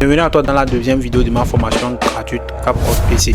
Bienvenue à toi dans la deuxième vidéo de ma formation gratuite CapCut PC.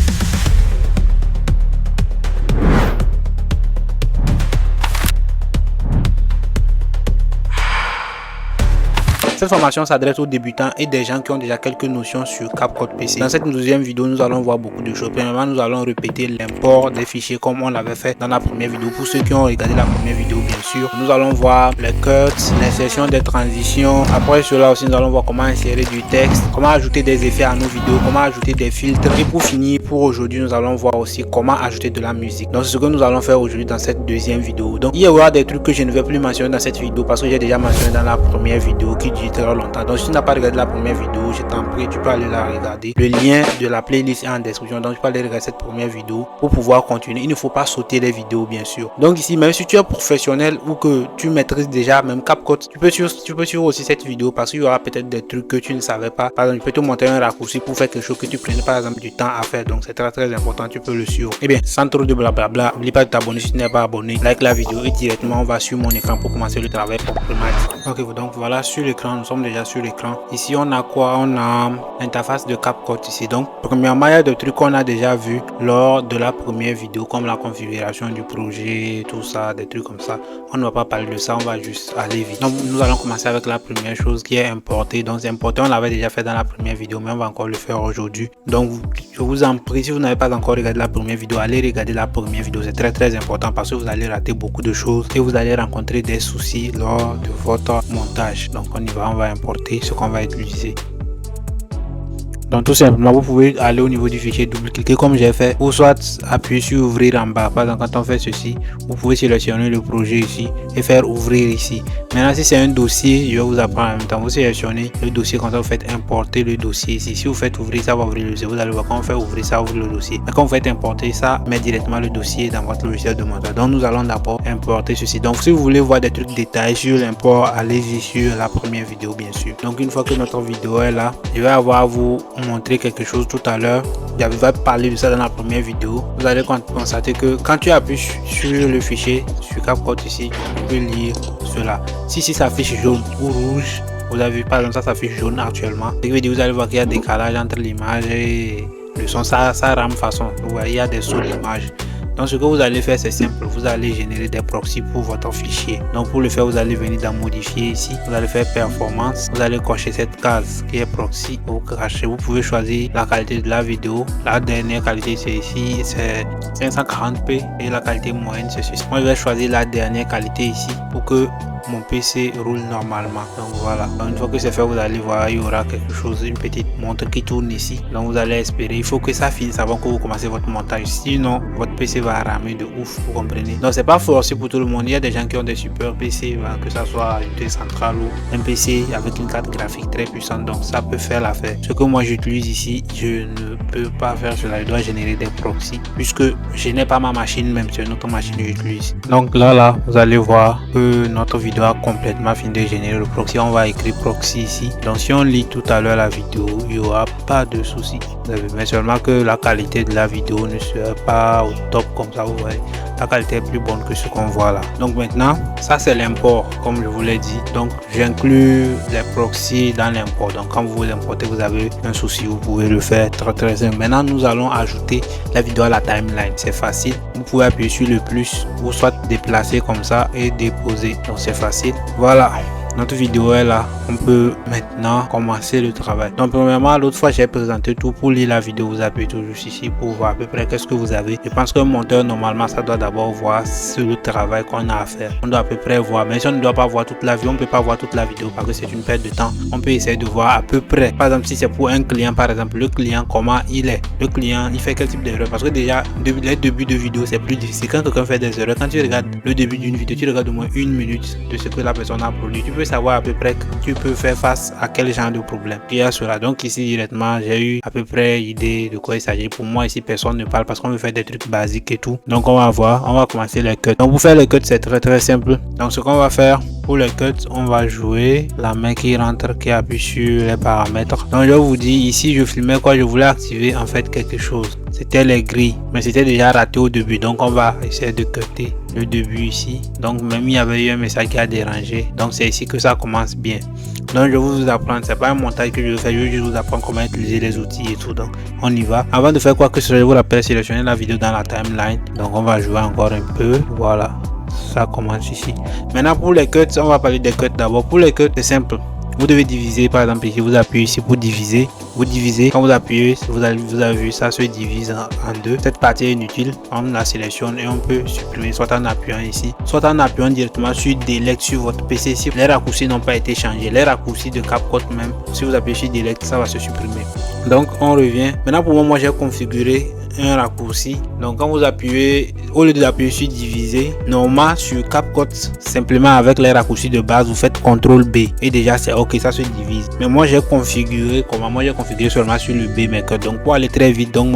Cette formation s'adresse aux débutants et des gens qui ont déjà quelques notions sur CapCut PC. Dans cette deuxième vidéo, nous allons voir beaucoup de choses. Premièrement, nous allons répéter l'import des fichiers comme on l'avait fait dans la première vidéo. Pour ceux qui ont regardé la première vidéo, bien sûr, nous allons voir les cuts, l'insertion des transitions. Après cela aussi, nous allons voir comment insérer du texte, comment ajouter des effets à nos vidéos, comment ajouter des filtres. Et pour finir, pour aujourd'hui, nous allons voir aussi comment ajouter de la musique. Donc, c'est ce que nous allons faire aujourd'hui dans cette deuxième vidéo. Donc, il y aura des trucs que je ne vais plus mentionner dans cette vidéo parce que j'ai déjà mentionné dans la première vidéo qui dure très longtemps. Donc si tu n'as pas regardé la première vidéo, je t'en prie, tu peux aller la regarder. Le lien de la playlist est en description, donc tu peux aller regarder cette première vidéo pour pouvoir continuer. Il ne faut pas sauter les vidéos, bien sûr. Donc ici, même si tu es professionnel ou que tu maîtrises déjà même CapCut, tu peux suivre aussi cette vidéo parce qu'il y aura peut-être des trucs que tu ne savais pas. Par exemple, je peux te montrer un raccourci pour faire quelque chose que tu prenais par exemple du temps à faire. Donc c'est très important, tu peux le suivre. Et bien, sans trop de blabla, n'oublie pas de t'abonner si tu n'es pas abonné. Like la vidéo et directement on va sur mon écran pour commencer le travail proprement dit. Ok, donc voilà, sur l'écran, nous sommes déjà sur l'écran. Ici on a quoi? On a l'interface de CapCut ici. Donc premièrement, il y a des trucs qu'on a déjà vu lors de la première vidéo comme la configuration du projet, tout ça, des trucs comme ça. On ne va pas parler de ça, on va juste aller vite. Donc nous allons commencer avec la première chose qui est importer. Donc c'est importer, on l'avait déjà fait dans la première vidéo, mais on va encore le faire aujourd'hui. Donc je vous en prie, si vous n'avez pas encore regardé la première vidéo, allez regarder la première vidéo. C'est très important parce que vous allez rater beaucoup de choses et vous allez rencontrer des soucis lors de votre montage. Donc on y va, on va importer ce qu'on va utiliser. Donc tout simplement, vous pouvez aller au niveau du fichier, double-cliquer comme j'ai fait, ou soit appuyer sur ouvrir en bas. Par exemple, quand on fait ceci, vous pouvez sélectionner le projet ici et faire ouvrir ici. Maintenant, si c'est un dossier, je vais vous apprendre en même temps. Vous sélectionnez le dossier, comme ça vous faites importer le dossier ici. Si vous faites ouvrir, ça va ouvrir le dossier. Vous allez voir quand on fait ouvrir, ça ouvre le dossier. Mais quand vous faites importer, ça met directement le dossier dans votre logiciel de montage. Donc nous allons d'abord importer ceci. Donc si vous voulez voir des trucs détaillés sur l'import, allez-y sur la première vidéo, bien sûr. Donc une fois que notre vidéo est là, je vais avoir à vous montrer quelque chose tout à l'heure. J'avais parlé de ça dans la première vidéo. Vous allez constater que quand tu appuies sur le fichier sur CapCut ici, tu peux lire cela. Si ça affiche jaune ou rouge, vous avez vu par exemple ça s'affiche jaune actuellement. Ce qui veut dire vous allez voir qu'il y a des décalage entre l'image et le son. Ça rame façon. Vous voyez, il y a des sauts d'image. Donc ce que vous allez faire, c'est simple, vous allez générer des proxys pour votre fichier. Donc pour le faire, vous allez venir dans modifier ici, vous allez faire performance, vous allez cocher cette case qui est proxy, vous cachez, vous pouvez choisir la qualité de la vidéo. La dernière qualité c'est ici, c'est 540p et la qualité moyenne c'est ceci. Moi je vais choisir la dernière qualité ici pour que mon PC roule normalement. Donc voilà, donc, une fois que c'est fait, vous allez voir, il y aura quelque chose, une petite montre qui tourne ici. Donc vous allez espérer, il faut que ça finisse avant que vous commencez votre montage, sinon votre PC va ramer de ouf, vous comprenez. Donc c'est pas forcé pour tout le monde, il y a des gens qui ont des super PC, que ça soit une télé centrale ou un PC avec une carte graphique très puissante, donc ça peut faire l'affaire. Ce que moi j'utilise ici, je ne peux pas faire cela, je dois générer des proxys puisque je n'ai pas ma machine, même sur une autre machine que j'utilise. Donc là vous allez voir que notre vidéo a complètement fini de générer le proxy. On va écrire proxy ici. Donc si on lit tout à l'heure la vidéo, il n'y aura pas de souci, mais seulement que la qualité de la vidéo ne sera pas au top comme ça. Vous voyez, la qualité est plus bonne que ce qu'on voit là. Donc maintenant, ça c'est l'import comme je vous l'ai dit. Donc j'inclus les proxys dans l'import. Donc quand vous importez, vous avez un souci, vous pouvez le faire très simple. Maintenant nous allons ajouter la vidéo à la timeline. C'est facile, vous pouvez appuyer sur le plus ou soit déplacer comme ça et déposer. Donc c'est facile. Voilà, notre vidéo est là, on peut maintenant commencer le travail. Donc premièrement, l'autre fois j'ai présenté tout. Pour lire la vidéo, vous appuyez toujours ici pour voir à peu près qu'est-ce que vous avez. Je pense qu'un monteur normalement ça doit d'abord voir sur le travail qu'on a à faire. On doit à peu près voir, mais si on ne doit pas voir toute la vidéo, on ne peut pas voir toute la vidéo parce que c'est une perte de temps. On peut essayer de voir à peu près, par exemple si c'est pour un client, par exemple le client comment il est, le client il fait quel type d'erreur, parce que déjà les débuts de vidéo c'est plus difficile. Quand quelqu'un fait des erreurs, quand tu regardes le début d'une vidéo, tu regardes au moins une minute de ce que la personne a produit, tu peux savoir à peu près que tu peux faire face à quel genre de problème il y a cela. Donc ici directement j'ai eu à peu près idée de quoi il s'agit. Pour moi ici personne ne parle parce qu'on veut faire des trucs basiques et tout. Donc on va voir, on va commencer les cuts. Donc pour faire les cuts c'est très simple. Donc ce qu'on va faire, pour le cut, on va jouer la main qui rentre, qui appuie sur les paramètres. Donc je vous dis, ici je filmais quoi, je voulais activer en fait quelque chose. C'était les grilles, mais c'était déjà raté au début, donc on va essayer de cutter le début ici. Donc même il y avait eu un message qui a dérangé, donc c'est ici que ça commence bien. Donc je vais vous apprendre, c'est pas un montage que je vais faire, je vais juste vous apprendre comment utiliser les outils et tout. Donc on y va. Avant de faire quoi que ce soit, je vous rappelle, sélectionner la vidéo dans la timeline. Donc on va jouer encore un peu, voilà, ça commence ici. Maintenant pour les cuts, on va parler des cuts d'abord. Pour les cuts, c'est simple. Vous devez diviser, par exemple ici, vous appuyez ici pour diviser. Vous divisez, quand vous appuyez, vous avez vu, ça se divise en deux. Cette partie est inutile, on la sélectionne et on peut supprimer soit en appuyant ici, soit en appuyant directement sur Delete sur votre PC si les raccourcis n'ont pas été changés. Les raccourcis de CapCut même, si vous appuyez sur Delete, ça va se supprimer. Donc on revient. Maintenant pour moi, j'ai configuré un raccourci. Donc quand vous appuyez, au lieu d'appuyer sur diviser, normalement sur CapCut, simplement avec les raccourcis de base, vous faites CTRL B et déjà c'est ok, ça se divise. Mais moi j'ai configuré comment? Moi j'ai configuré seulement sur le B maker. Donc pour aller très vite, donc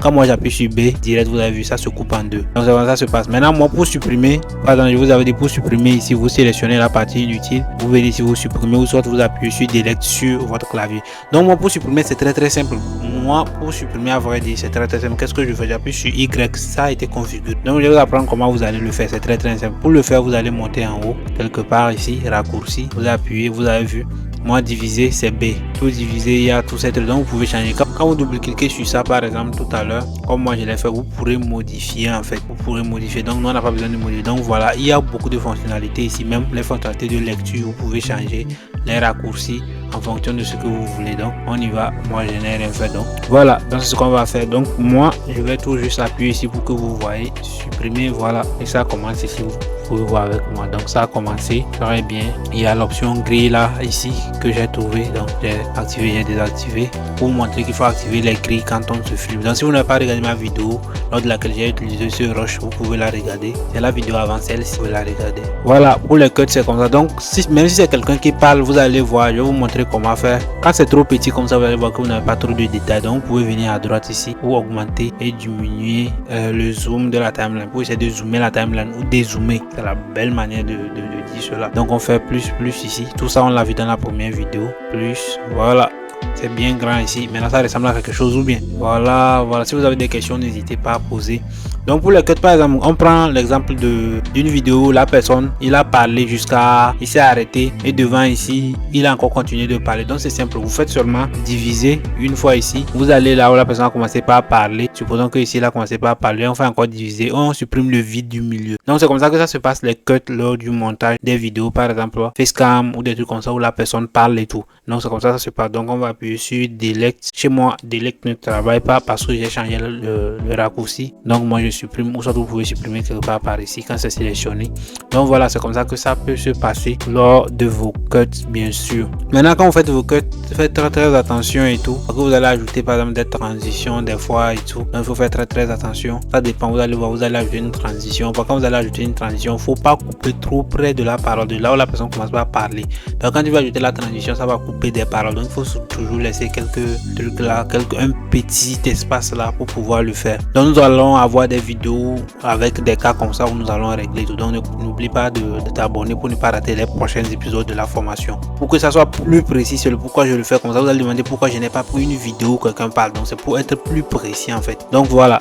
quand moi j'appuie sur B direct, vous avez vu, ça se coupe en deux. Donc c'est comme ça se passe. Maintenant moi pour supprimer, par exemple je vous avais dit pour supprimer ici, vous sélectionnez la partie inutile, vous venez ici, vous supprimez ou soit vous appuyez sur Delete sur votre clavier. Donc moi pour supprimer c'est très simple. Moi pour supprimer à vrai dire c'est très simple. Qu'est-ce que je fais? J'appuie sur Y, ça a été configuré. Donc je vais vous apprendre comment vous allez le faire, c'est très simple. Pour le faire, vous allez monter en haut quelque part ici, raccourci, vous appuyez, vous avez vu. Moi diviser c'est B, tout diviser, il y a tout cette, donc vous pouvez changer. Quand vous double-cliquez sur ça par exemple tout à l'heure, comme moi je l'ai fait, vous pourrez modifier en fait, vous pourrez modifier. Donc nous on n'a pas besoin de modifier. Donc voilà, il y a beaucoup de fonctionnalités ici, même les fonctionnalités de lecture, vous pouvez changer les raccourcis en fonction de ce que vous voulez. Donc on y va, moi je n'ai rien fait, donc voilà, donc c'est ce qu'on va faire. Donc moi je vais tout juste appuyer ici pour que vous voyez, supprimer, voilà, et ça commence ici, vous pouvez voir avec moi. Donc ça a commencé très bien. Il y a l'option gris là ici que j'ai trouvé, donc j'ai activé, j'ai désactivé pour montrer qu'il faut activer les grilles quand on se filme. Donc si vous n'avez pas regardé ma vidéo lors de laquelle j'ai utilisé ce rush, vous pouvez la regarder, c'est la vidéo avant celle-ci, vous pouvez la regarder. Voilà, pour les cuts c'est comme ça. Donc même si c'est quelqu'un qui parle, vous allez voir, je vais vous montrer comment faire. Quand c'est trop petit comme ça, vous allez voir que vous n'avez pas trop de détails, donc vous pouvez venir à droite ici pour augmenter et diminuer le zoom de la timeline, pour essayer de zoomer la timeline ou dézoomer. C'est la belle manière de dire cela. Donc on fait plus ici, tout ça on l'a vu dans la première vidéo, plus, voilà, c'est bien grand ici. Maintenant ça ressemble à quelque chose ou bien, voilà, si vous avez des questions n'hésitez pas à poser. Donc pour le cut par exemple, on prend l'exemple d'une vidéo où la personne il a parlé jusqu'à, il s'est arrêté et devant ici il a encore continué de parler. Donc c'est simple, vous faites seulement diviser une fois ici, vous allez là où la personne a commencé par parler, supposons que ici il a commencé par parler, on fait encore diviser, on supprime le vide du milieu. Donc c'est comme ça que ça se passe les cuts lors du montage des vidéos, par exemple facecam ou des trucs comme ça où la personne parle et tout. Donc c'est comme ça que ça se passe. Donc on va appuyer sur Delete. Chez moi Delete ne travaille pas parce que j'ai changé le raccourci, donc moi je supprime, ou soit vous pouvez supprimer quelque part par ici quand c'est sélectionné. Donc voilà, c'est comme ça que ça peut se passer lors de vos cuts bien sûr. Maintenant quand vous faites vos cuts, faites très attention et tout, parce que vous allez ajouter par exemple des transitions des fois et tout. Donc il faut faire très attention, ça dépend. Vous allez voir, vous allez ajouter une transition. Par quand vous allez ajouter une transition, il faut pas couper trop près de la parole, de là où la personne commence à parler. Donc quand tu vas ajouter la transition, ça va couper des paroles, donc il faut toujours laisser quelques trucs là, un petit espace là pour pouvoir le faire. Donc nous allons avoir des vidéos avec des cas comme ça où nous allons régler tout. Donc n'oublie pas de t'abonner pour ne pas rater les prochains épisodes de la formation. Pour que ça soit plus précis, c'est le pourquoi je le fais comme ça. Vous allez demander pourquoi je n'ai pas pris une vidéo où quelqu'un parle. Donc c'est pour être plus précis en fait. Donc voilà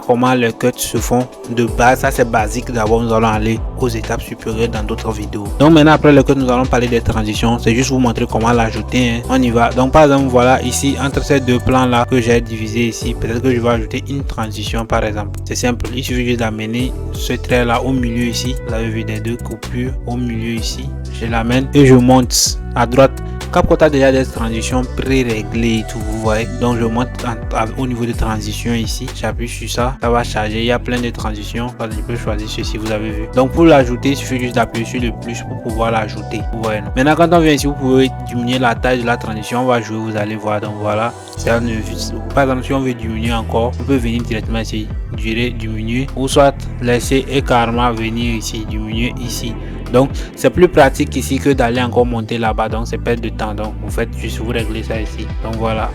comment les cuts se font de base. Ça c'est basique. D'abord nous allons aller aux étapes supérieures dans d'autres vidéos. Donc maintenant après le cut, nous allons parler des transitions. C'est juste vous montrer comment l'ajouter, hein. On y va. Donc par exemple voilà ici entre ces deux plans là que j'ai divisé ici, peut-être que je vais ajouter une transition par exemple. C'est simple, il suffit juste d'amener ce trait là au milieu ici. Vous avez vu des deux coupures au milieu ici. Je l'amène et je monte à droite. CapCut a déjà des transitions pré-réglées et tout, vous voyez. Donc je monte au niveau de transition ici, j'appuie sur ça, ça va charger. Il y a plein de transitions, je peux choisir ceci, vous avez vu. Donc pour l'ajouter, il suffit juste d'appuyer sur le plus pour pouvoir l'ajouter, vous voyez. Maintenant quand on vient ici, vous pouvez diminuer la taille de la transition, on va jouer, vous allez voir. Donc voilà, par exemple si on veut diminuer encore, on peut venir directement ici, diminuer, ou soit laisser et carrément venir ici, diminuer ici. Donc c'est plus pratique ici que d'aller encore monter là-bas, donc c'est perte de temps. Donc vous faites juste, vous réglez ça ici. Donc voilà,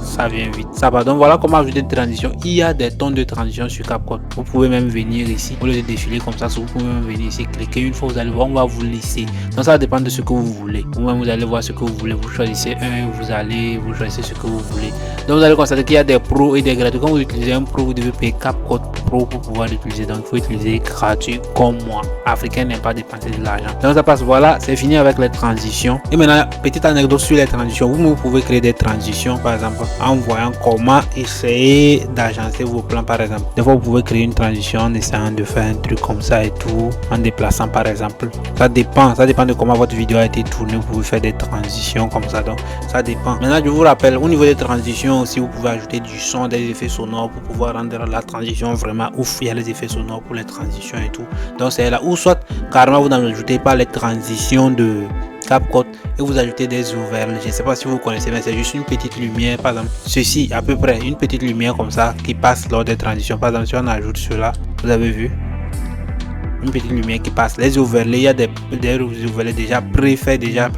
ça vient vite. Ça va. Donc voilà comment ajouter des transitions. Il y a des tonnes de transitions sur CapCut. Vous pouvez même venir ici, au lieu de défiler comme ça, vous pouvez même venir ici, cliquer. Une fois vous allez voir, on va vous lisser. Donc ça dépend de ce que vous voulez. Vous-même vous allez voir ce que vous voulez. Vous choisissez un, vous choisissez ce que vous voulez. Donc vous allez constater qu'il y a des pros et des gratuits. Quand vous utilisez un pro, vous devez payer CapCut Pro pour pouvoir l'utiliser. Donc il faut utiliser gratuit comme moi. Africain n'aime pas dépenser de l'argent. Donc ça passe. Voilà, c'est fini avec les transitions. Et maintenant, petite anecdote sur les transitions. Vous pouvez créer des transitions, par exemple, en voyant comment essayer d'agencer vos plans, par exemple. Des fois, vous pouvez créer une transition en essayant de faire un truc comme ça et tout, en déplaçant, par exemple. Ça dépend de comment votre vidéo a été tournée. Vous pouvez faire des transitions comme ça. Donc, ça dépend. Maintenant, je vous rappelle, au niveau des transitions aussi, vous pouvez ajouter du son, des effets sonores pour pouvoir rendre la transition vraiment ouf. Il y a les effets sonores pour les transitions et tout. Donc, c'est là. Ou soit, carrément, vous n'ajoutez pas les transitions de CapCut et vous ajoutez des overlays. Je ne sais pas si vous connaissez, mais c'est juste une petite lumière, par exemple ceci à peu près, une petite lumière comme ça qui passe lors des transitions. Par exemple, si on ajoute cela, vous avez vu une petite lumière qui passe. Les overlays, il y a des overlays déjà préfaits déjà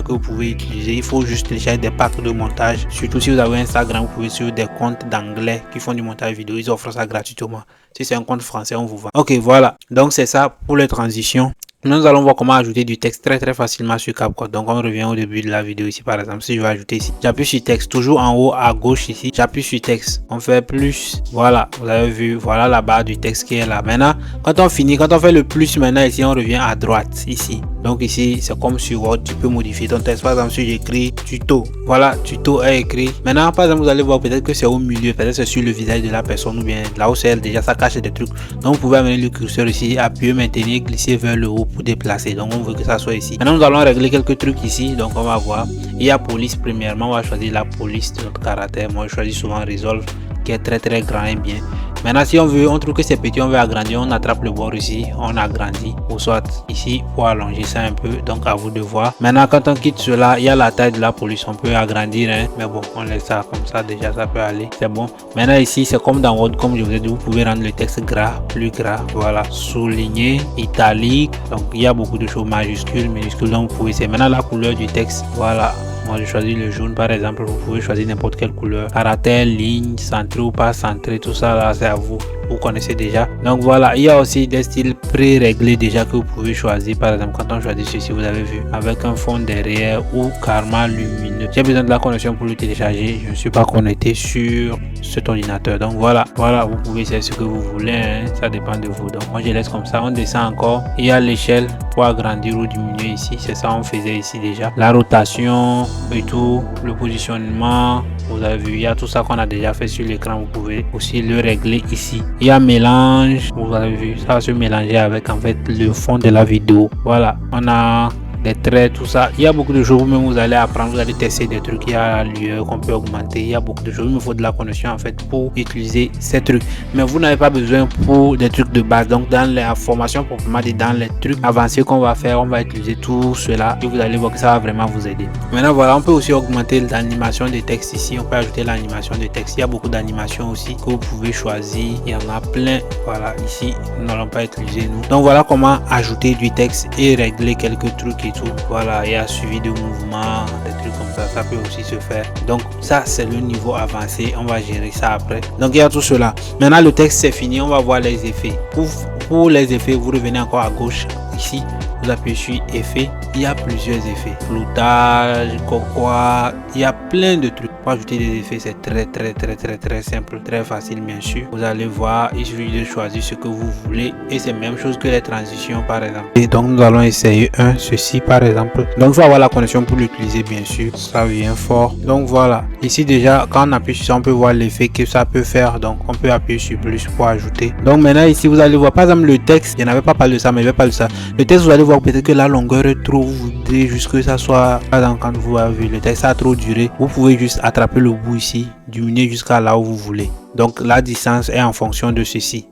que vous pouvez utiliser. Il faut juste télécharger des packs de montage. Surtout si vous avez Instagram, vous pouvez suivre des comptes d'anglais qui font du montage vidéo. Ils offrent ça gratuitement. Si c'est un compte français, on vous vend. Ok, voilà. Donc c'est ça pour les transitions. Nous allons voir comment ajouter du texte très facilement sur CapCut. Donc on revient au début de la vidéo ici. Par exemple, si je vais ajouter ici, j'appuie sur texte, toujours en haut à gauche ici, j'appuie sur texte, on fait plus. Voilà, vous avez vu, voilà la barre du texte qui est là. Maintenant quand on finit, quand on fait le plus, maintenant ici on revient à droite ici. Donc ici c'est comme sur Word, tu peux modifier ton texte. Par exemple, si j'écris tuto, voilà, tuto est écrit. Maintenant par exemple, vous allez voir peut-être que c'est au milieu, peut-être c'est sur le visage de la personne ou bien là où c'est déjà ça cache des trucs. Donc vous pouvez amener le curseur ici, appuyer, maintenir, glisser vers le haut pour déplacer. Donc on veut que ça soit ici. Maintenant nous allons régler quelques trucs ici. Donc on va voir, il y a police. Premièrement on va choisir la police de notre caractère. Moi je choisis souvent Resolve qui est très grand et bien. Maintenant si on trouve que c'est petit, on veut agrandir, on attrape le bord ici, on agrandit, ou soit ici pour allonger ça un peu. Donc à vous de voir. Maintenant quand on quitte cela, il y a la taille de la police, on peut agrandir hein, mais bon on laisse ça comme ça, déjà ça peut aller, c'est bon. Maintenant ici c'est comme dans Word, comme je vous ai dit, vous pouvez rendre le texte gras, plus gras, voilà, souligné, italique. Donc il y a beaucoup de choses, majuscules, minuscules. Donc vous pouvez essayer. Maintenant la couleur du texte, voilà. Moi je choisis le jaune par exemple, vous pouvez choisir n'importe quelle couleur, caractère, ligne, centré ou pas centré, tout ça là c'est à vous, vous connaissez déjà. Donc voilà, il y a aussi des styles pré-réglés déjà que vous pouvez choisir. Par exemple quand on choisit ceci, vous avez vu, avec un fond derrière ou carrément lumineux. J'ai besoin de la connexion pour le télécharger, je ne suis pas connecté sur cet ordinateur. Donc voilà, vous pouvez essayer ce que vous voulez hein, ça dépend de vous. Donc moi je laisse comme ça. On descend encore, il y a l'échelle pour agrandir ou diminuer ici, c'est ça on faisait ici déjà. La rotation et tout, le positionnement, vous avez vu, il y a tout ça qu'on a déjà fait sur l'écran. Vous pouvez aussi le régler ici. Il y a mélange, vous avez vu, ça va se mélanger avec en fait le fond de la vidéo. Voilà, on a des traits, tout ça. Il y a beaucoup de choses, vous-même vous allez apprendre, vous allez tester des trucs. Il y a la lueur qu'on peut augmenter, il y a beaucoup de choses. Il me faut de la connexion en fait pour utiliser ces trucs, mais vous n'avez pas besoin pour des trucs de base. Donc dans la formation proprement dit, dans les trucs avancés qu'on va faire, on va utiliser tout cela et vous allez voir que ça va vraiment vous aider. Maintenant voilà, on peut aussi augmenter l'animation des textes ici. On peut ajouter l'animation de texte. Il y a beaucoup d'animations aussi que vous pouvez choisir, il y en a plein. Voilà, ici nous n'allons pas utiliser nous. Donc voilà comment ajouter du texte et régler quelques trucs et tout. Voilà, il y a suivi de mouvements, des trucs comme ça peut aussi se faire. Donc ça c'est le niveau avancé, on va gérer ça après. Donc il y a tout cela. Maintenant le texte c'est fini, on va voir les effets. Pour les effets, vous revenez encore à gauche ici, vous appuyez sur effet. Il y a plusieurs effets, floutage, quoi, il y a plein de trucs pour ajouter des effets. C'est très simple, très facile bien sûr. Vous allez voir, il suffit de choisir ce que vous voulez et c'est même chose que les transitions par exemple. Et donc nous allons essayer ceci par exemple. Donc il faut avoir la connexion pour l'utiliser bien sûr, ça vient fort. Donc voilà, ici déjà quand on appuie sur ça, on peut voir l'effet que ça peut faire. Donc on peut appuyer sur plus pour ajouter. Donc maintenant ici vous allez voir par exemple le texte, il n'y en avait pas parlé de ça mais je vais parler de ça. Le texte, vous allez voir peut-être que la longueur est trop, vous voudrez juste que ça soit, par exemple quand vous avez vu le texte ça a trop duré, vous pouvez juste attraper le bout ici, diminuer jusqu'à là où vous voulez. Donc la distance est en fonction de ceci,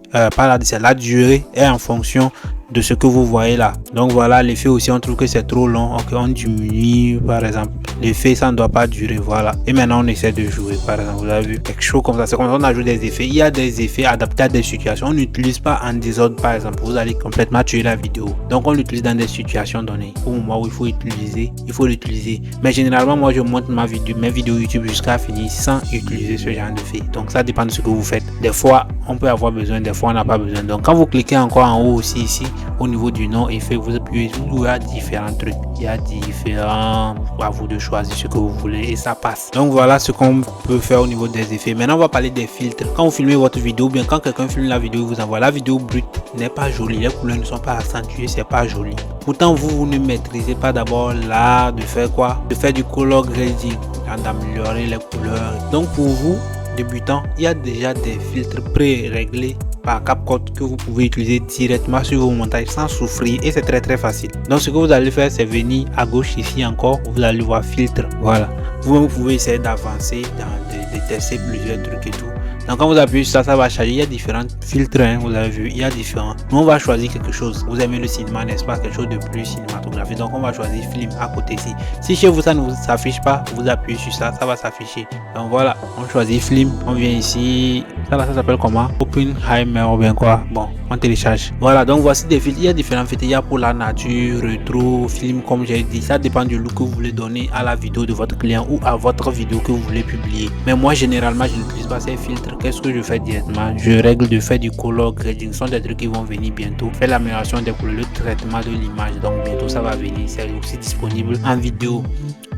c'est la durée est en fonction de ce que vous voyez là. Donc voilà, l'effet aussi, on trouve que c'est trop long. Ok, on diminue par exemple. L'effet, ça ne doit pas durer. Voilà. Et maintenant, on essaie de jouer. Par exemple, vous avez vu quelque chose comme ça. C'est comme ça qu'on ajoute des effets. Il y a des effets adaptés à des situations. On n'utilise pas en désordre, par exemple. Vous allez complètement tuer la vidéo. Donc, on l'utilise dans des situations données. Au moment où il faut l'utiliser. Mais généralement, moi, je monte mes vidéos YouTube jusqu'à finir sans utiliser ce genre d'effet. Donc, ça dépend de ce que vous faites. Des fois, on peut avoir besoin. Des fois, on n'a pas besoin. Donc, quand vous cliquez encore en haut aussi, ici, au niveau du nom effet, vous appuyez. Il y a différents trucs. Il y a différents. À vous de choisir ce que vous voulez et ça passe. Donc voilà ce qu'on peut faire au niveau des effets. Maintenant on va parler des filtres. Quand vous filmez votre vidéo, bien quand quelqu'un filme la vidéo, vous envoie la vidéo brute, n'est pas jolie, les couleurs ne sont pas accentuées, c'est pas joli. Pourtant vous ne maîtrisez pas d'abord l'art de faire quoi, de faire du color grading, d'améliorer les couleurs. Donc pour vous débutants, il y a déjà des filtres pré-réglés par CapCut que vous pouvez utiliser directement sur vos montages sans souffrir et c'est très facile. Donc ce que vous allez faire, c'est venir à gauche ici encore, vous allez voir filtre. Voilà, vous pouvez essayer d'avancer, de tester plusieurs trucs et tout. Donc quand vous appuyez sur ça, ça va changer. Il y a différents filtres, hein, vous avez vu, il y a différents. Nous on va choisir quelque chose. Vous aimez le cinéma, n'est-ce pas, quelque chose de plus cinématographique. Donc on va choisir film à côté ici. Si chez vous ça ne vous s'affiche pas, vous appuyez sur ça, ça va s'afficher. Donc voilà, on choisit film, on vient ici. Ça s'appelle comment? Oppenheimer ou bien quoi? Bon, on télécharge. Voilà, donc voici des filtres. Il y a différents filtres. Il y a pour la nature, rétro, film, comme j'ai dit. Ça dépend du look que vous voulez donner à la vidéo de votre client ou à votre vidéo que vous voulez publier. Mais moi, généralement, je n'utilise pas ces filtres. Qu'est-ce que je fais directement? Je règle de faire du color grading. Ce sont des trucs qui vont venir bientôt. Faire l'amélioration des couleurs, le traitement de l'image. Donc bientôt, ça va venir. C'est aussi disponible en vidéo.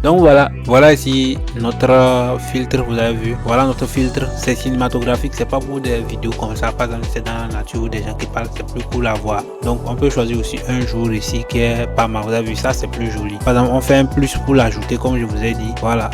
Donc voilà ici notre filtre, vous avez vu. Voilà notre filtre, c'est cinématographique, c'est pas pour des vidéos comme ça. Par exemple, c'est dans la nature ou des gens qui parlent, c'est plus cool à voir. Donc on peut choisir aussi un jour ici qui est pas mal. Vous avez vu, ça c'est plus joli. Par exemple, on fait un plus pour l'ajouter comme je vous ai dit. Voilà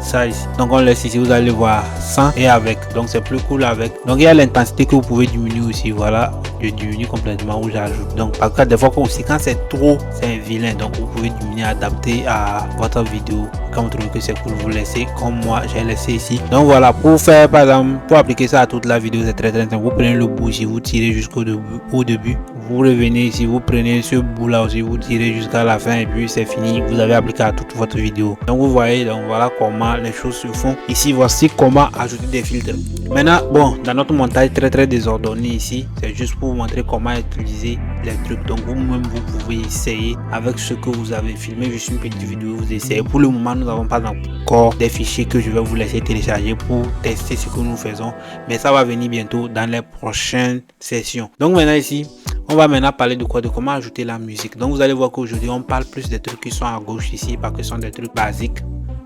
ça ici. Donc on laisse ici, vous allez voir sans et avec. Donc c'est plus cool avec. Donc il y a l'intensité que vous pouvez diminuer aussi. Voilà, je diminue complètement ou j'ajoute. Donc par contre des fois aussi quand c'est trop, c'est un vilain. Donc vous pouvez diminuer, adapter à votre vidéo. Quand vous trouvez que c'est cool, vous laissez comme moi j'ai laissé ici. Donc voilà, pour faire par exemple, pour appliquer ça à toute la vidéo, c'est très simple. Vous prenez le bout ici, vous tirez jusqu'au début, vous revenez ici, vous prenez ce bout là aussi, vous tirez jusqu'à la fin et puis c'est fini, vous avez appliqué à toute votre vidéo. Donc vous voyez, donc voilà comment les choses se font. Ici voici comment ajouter des filtres. Maintenant bon, dans notre montage très désordonné ici, c'est juste pour vous montrer comment utiliser les trucs. Donc vous-même vous pouvez essayer avec ce que vous avez filmé, juste une petite vidéo, vous essayez. Pour le moment nous n'avons pas encore des fichiers que je vais vous laisser télécharger pour tester ce que nous faisons, mais ça va venir bientôt dans les prochaines sessions. Donc maintenant ici on va maintenant parler de quoi, de comment ajouter la musique. Donc vous allez voir qu'aujourd'hui on parle plus des trucs qui sont à gauche ici parce que ce sont des trucs basiques.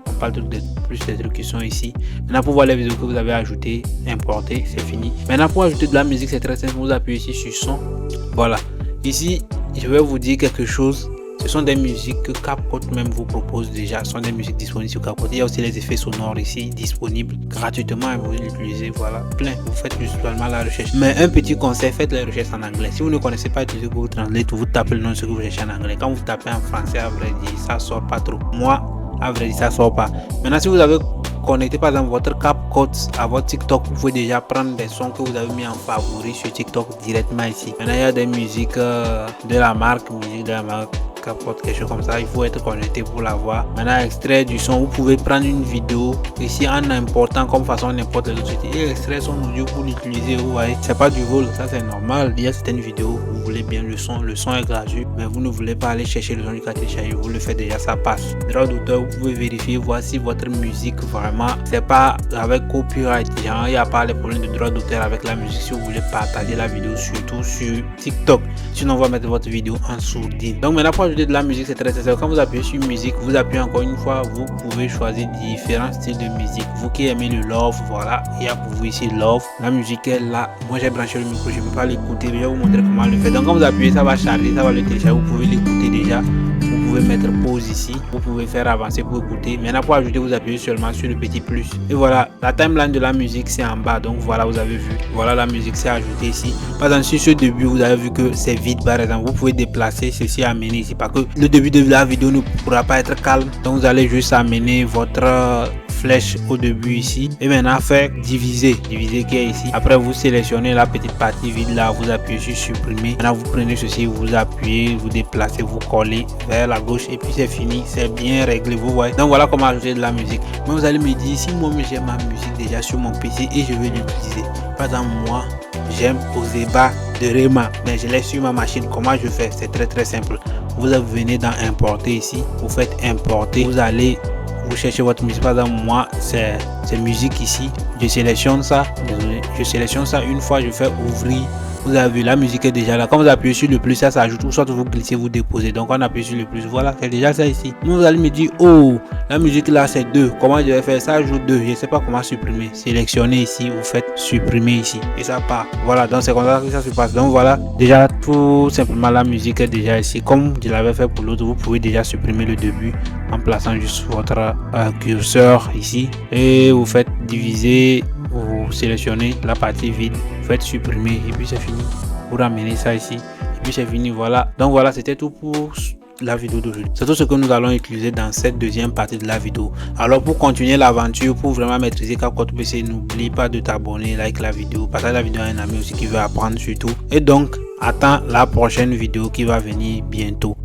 On parle plus des trucs qui sont ici. Maintenant pour voir les vidéos que vous avez ajoutées, importées, c'est fini. Maintenant pour ajouter de la musique c'est très simple, vous appuyez ici sur son. Voilà, ici je vais vous dire quelque chose. Ce sont des musiques que CapCut même vous propose déjà. Ce sont des musiques disponibles sur CapCut. Il y a aussi les effets sonores ici disponibles gratuitement et vous les utilisez. Voilà, plein. Vous faites juste seulement la recherche. Mais un petit conseil, faites les recherches en anglais. Si vous ne connaissez pas utiliser Google Translate, vous tapez le nom de ce que vous cherchez en anglais. Quand vous tapez en français, à vrai dire, ça sort pas trop. Moi, à vrai dire, ça sort pas. Maintenant, si vous avez connecté par exemple votre CapCut à votre TikTok, vous pouvez déjà prendre des sons que vous avez mis en favori sur TikTok directement ici. Maintenant, il y a des musiques de la marque, CapCut, quelque chose comme ça, il faut être connecté pour l'avoir. Maintenant, extrait du son, vous pouvez prendre une vidéo ici en important comme façon n'importe quelle autre et extraire son audio pour l'utiliser. Vous voyez, c'est pas du vol, ça c'est normal. Il y a certaines vidéos, vous voulez bien le son est gratuit, mais vous ne voulez pas aller chercher le son du quartier, vous le faites déjà, ça passe. Droit d'auteur, vous pouvez vérifier, voir si votre musique vraiment c'est pas avec copyright, genre il n'y a pas les problèmes de droit d'auteur avec la musique. Si vous voulez partager la vidéo, surtout sur TikTok, sinon on va mettre votre vidéo en sourdine. Donc maintenant pour ajouter de la musique, c'est très simple. Quand vous appuyez sur musique, vous appuyez encore une fois, vous pouvez choisir différents styles de musique. Vous qui aimez le love, voilà, il y a pour vous ici love. La musique est là. Moi j'ai branché le micro, je ne peux pas l'écouter, mais je vais vous montrer comment le faire. Donc quand vous appuyez, ça va charger, ça va le télécharger, vous pouvez l'écouter déjà. Vous pouvez mettre pause ici, vous pouvez faire avancer pour écouter. Maintenant pour ajouter, vous appuyez seulement sur le petit plus. Et voilà, la timeline de la musique c'est en bas. Donc voilà, vous avez vu. Voilà, la musique c'est ajouté ici. Par exemple, sur ce début, vous avez vu que c'est vide par exemple. Vous pouvez déplacer ceci, amener ici parce que le début de la vidéo ne pourra pas être calme. Donc vous allez juste amener votre flèche au début ici et maintenant faire diviser qui est ici. Après vous sélectionnez la petite partie vide là, vous appuyez sur supprimer. Maintenant vous prenez ceci, vous appuyez, vous déplacez, vous collez vers la gauche et puis c'est fini, c'est bien réglé, vous voyez. Donc voilà comment ajouter de la musique. Mais vous allez me dire, si moi j'ai ma musique déjà sur mon PC et je veux l'utiliser, par exemple moi j'aime Ozeba de Rema mais je l'ai sur ma machine, comment je fais? C'est très simple. Vous venez dans importer ici, vous faites importer, vous allez vous cherchez votre musique. Par exemple moi c'est musique ici, je sélectionne ça, désolé, je sélectionne ça une fois, je fais ouvrir. Vous avez vu, la musique est déjà là. Quand vous appuyez sur le plus, ça s'ajoute, ou soit vous glissez, vous déposez. Donc on appuie sur le plus, voilà, c'est déjà ça ici. Vous allez me dire, oh, la musique là c'est 2. Comment je vais faire? Ça ajoute 2. Je ne sais pas comment supprimer. Sélectionnez ici, vous faites supprimer ici et ça part. Voilà, donc c'est comme ça que ça se passe. Donc voilà, déjà tout simplement la musique est déjà ici. Comme je l'avais fait pour l'autre, vous pouvez déjà supprimer le début en plaçant juste votre curseur ici et vous faites diviser. Vous sélectionnez la partie vide, vous faites supprimer et puis c'est fini. Vous ramenez ça ici et puis c'est fini. Voilà, donc voilà, c'était tout pour la vidéo d'aujourd'hui. C'est tout ce que nous allons utiliser dans cette deuxième partie de la vidéo. Alors pour continuer l'aventure, pour vraiment maîtriser CapCut PC, n'oublie pas de t'abonner, like la vidéo, partage la vidéo à un ami aussi qui veut apprendre surtout. Et donc attends la prochaine vidéo qui va venir bientôt.